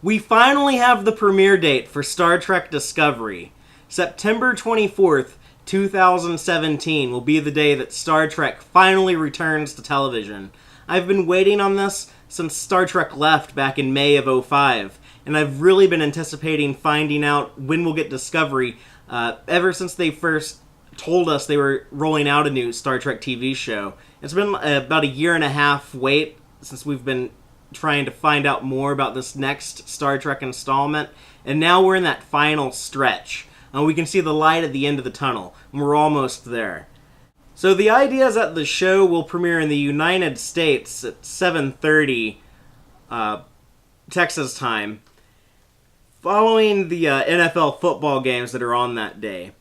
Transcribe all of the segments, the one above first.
We finally have the premiere date for Star Trek Discovery. September 24th, 2017 will be the day that Star Trek finally returns to television. I've been waiting on this since Star Trek left back in May of '05, and I've really been anticipating finding out when we'll get Discovery ever since they first told us they were rolling out a new Star Trek TV show. It's been about a year and a half wait since we've been trying to find out more about this next Star Trek installment, and now we're in that final stretch. We can see the light at the end of the tunnel, and we're almost there. So the idea is that the show will premiere in the United States at 7:30 Texas time, following the NFL football games that are on that day.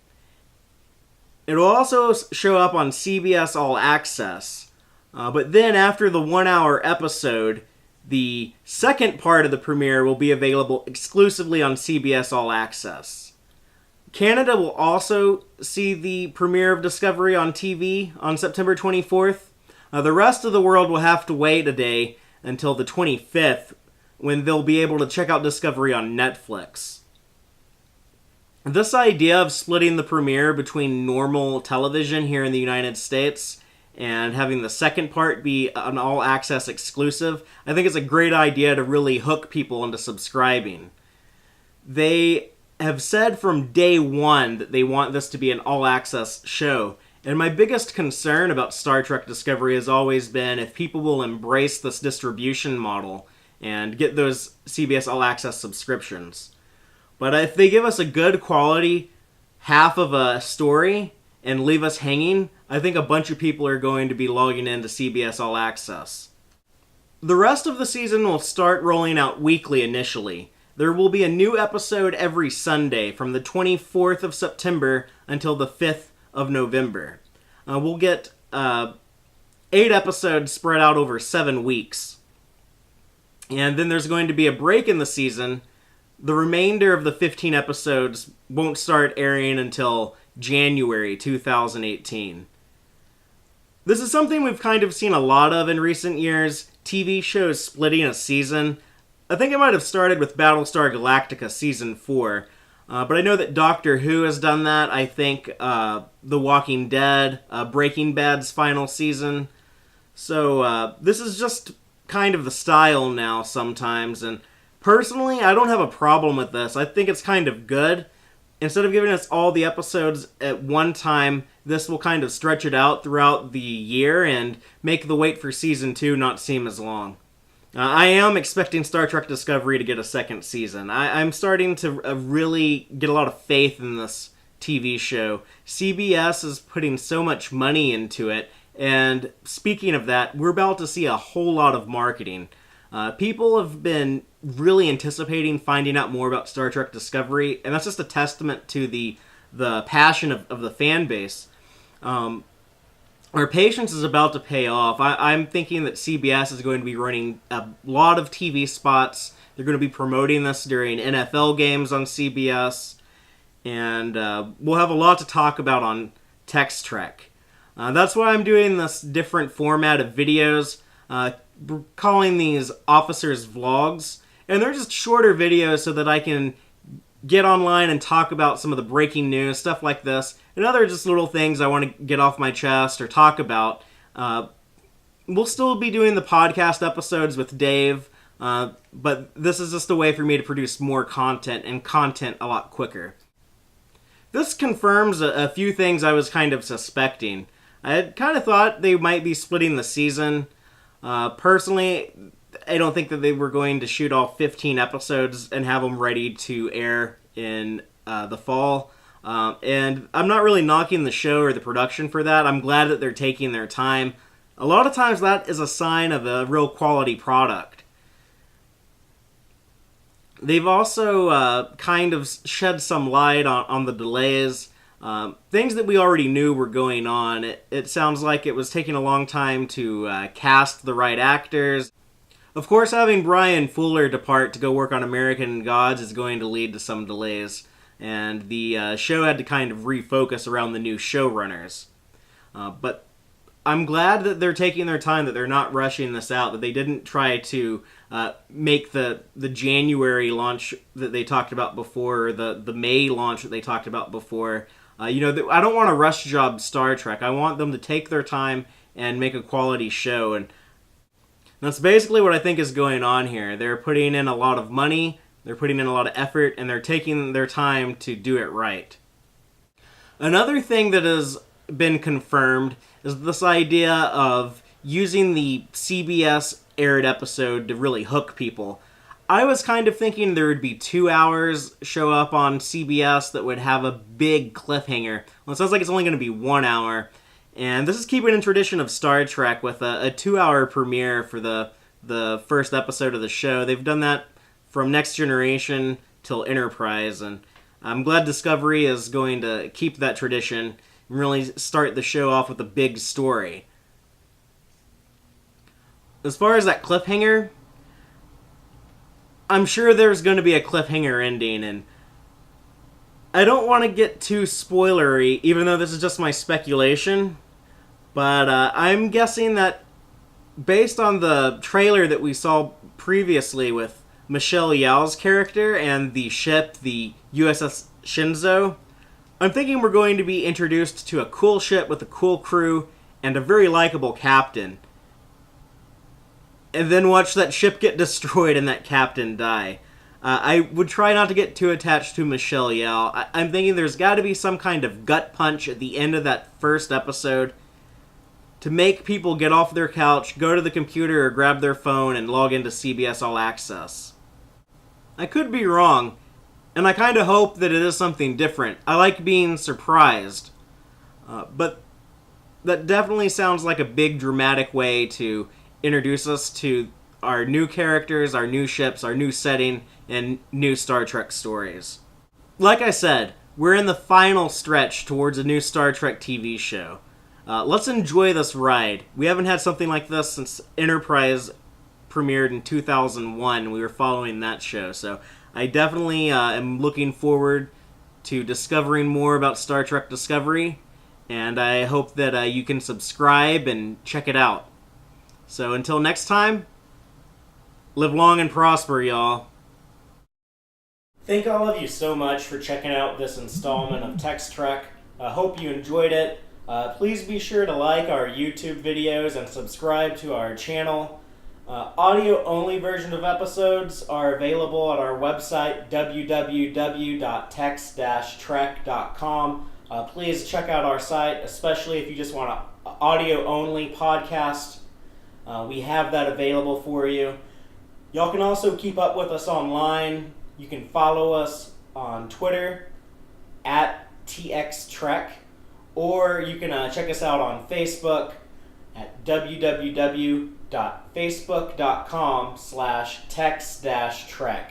It will also show up on CBS All Access, but then after the 1-hour episode, the second part of the premiere will be available exclusively on CBS All Access. Canada will also see the premiere of Discovery on TV on September 24th. The rest of the world will have to wait a day until the 25th, when they'll be able to check out Discovery on Netflix. This idea of splitting the premiere between normal television here in the United States and having the second part be an all-access exclusive, I think it's a great idea to really hook people into subscribing. They have said from day one that they want this to be an all-access show, and my biggest concern about Star Trek Discovery has always been if people will embrace this distribution model and get those CBS All-Access subscriptions. But if they give us a good quality half of a story and leave us hanging, I think a bunch of people are going to be logging into CBS All Access. The rest of the season will start rolling out weekly initially. There will be a new episode every Sunday from the 24th of September until the 5th of November. We'll get 8 episodes spread out over 7 weeks. And then there's going to be a break in the season. The remainder of the 15 episodes won't start airing until January 2018. This is something we've kind of seen a lot of in recent years, TV shows splitting a season. I think it might have started with Battlestar Galactica Season 4, but I know that Doctor Who has done that. I think The Walking Dead, Breaking Bad's final season. So this is just kind of the style now sometimes, and personally, I don't have a problem with this. I think it's kind of good. Instead of giving us all the episodes at one time, this will kind of stretch it out throughout the year and make the wait for Season 2 not seem as long. I am expecting Star Trek Discovery to get a second season. I'm starting to really get a lot of faith in this TV show. CBS is putting so much money into it, and speaking of that, we're about to see a whole lot of marketing. People have been really anticipating finding out more about Star Trek Discovery, and that's just a testament to the passion of the fan base. Our patience is about to pay off. I'm thinking that CBS is going to be running a lot of TV spots. They're going to be promoting this during NFL games on CBS, and we'll have a lot to talk about on Tex-Trek. That's why I'm doing this different format of videos, calling these officers' vlogs, and they're just shorter videos so that I can get online and talk about some of the breaking news, stuff like this, and other just little things I want to get off my chest or talk about. We'll still be doing the podcast episodes with Dave, but this is just a way for me to produce more content, and content a lot quicker. This confirms a few things I was kind of suspecting. I had kind of thought they might be splitting the season. Personally, I don't think that they were going to shoot all 15 episodes and have them ready to air in the fall. And I'm not really knocking the show or the production for that. I'm glad that they're taking their time. A lot of times that is a sign of a real quality product. They've also kind of shed some light on the delays. Things that we already knew were going on. It sounds like it was taking a long time to cast the right actors. Of course, having Brian Fuller depart to go work on American Gods is going to lead to some delays, and the show had to kind of refocus around the new showrunners. But I'm glad that they're taking their time, that they're not rushing this out, that they didn't try to make the January launch that they talked about before, or the May launch that they talked about before. I don't want to rush job Star Trek. I want them to take their time and make a quality show, and that's basically what I think is going on here. They're putting in a lot of money, they're putting in a lot of effort, and they're taking their time to do it right. Another thing that has been confirmed is this idea of using the CBS aired episode to really hook people. I was kind of thinking there would be 2 hours show up on CBS that would have a big cliffhanger. Well, it sounds like it's only going to be 1 hour. And this is keeping in tradition of Star Trek with a 2-hour premiere for the first episode of the show. They've done that from Next Generation till Enterprise, and I'm glad Discovery is going to keep that tradition and really start the show off with a big story. As far as that cliffhanger, I'm sure there's going to be a cliffhanger ending, and I don't want to get too spoilery, even though this is just my speculation, but I'm guessing that based on the trailer that we saw previously with Michelle Yeoh's character and the ship, the USS Shinzo, I'm thinking we're going to be introduced to a cool ship with a cool crew and a very likable captain. And then watch that ship get destroyed and that captain die. I would try not to get too attached to Michelle Yeoh. I'm thinking there's got to be some kind of gut punch at the end of that first episode to make people get off their couch, go to the computer or grab their phone and log into CBS All Access. I could be wrong, and I kind of hope that it is something different. I like being surprised. But that definitely sounds like a big dramatic way to introduce us to our new characters, our new ships, our new setting, and new Star Trek stories. Like I said, we're in the final stretch towards a new Star Trek TV show. Let's enjoy this ride. We haven't had something like this since Enterprise premiered in 2001. We were following that show, so I definitely am looking forward to discovering more about Star Trek Discovery, and I hope that you can subscribe and check it out. So until next time, live long and prosper, y'all. Thank all of you so much for checking out this installment of Tex-Trek. I hope you enjoyed it. Please be sure to like our YouTube videos and subscribe to our channel. Audio-only version of episodes are available at our website, www.tex-trek.com. Please check out our site, especially if you just want an audio-only podcast. We have that available for you. Y'all can also keep up with us online. You can follow us on Twitter at Tex-Trek, or you can check us out on Facebook at www.facebook.com/tex-trek.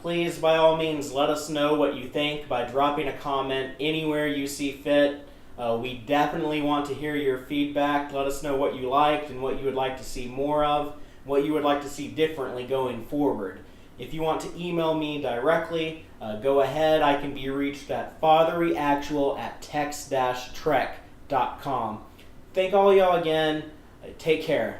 Please, by all means, let us know what you think by dropping a comment anywhere you see fit. We definitely want to hear your feedback. Let us know what you liked and what you would like to see more of, what you would like to see differently going forward. If you want to email me directly, go ahead. I can be reached at fatherlyactual@tex-trek.com. Thank all y'all again. Take care.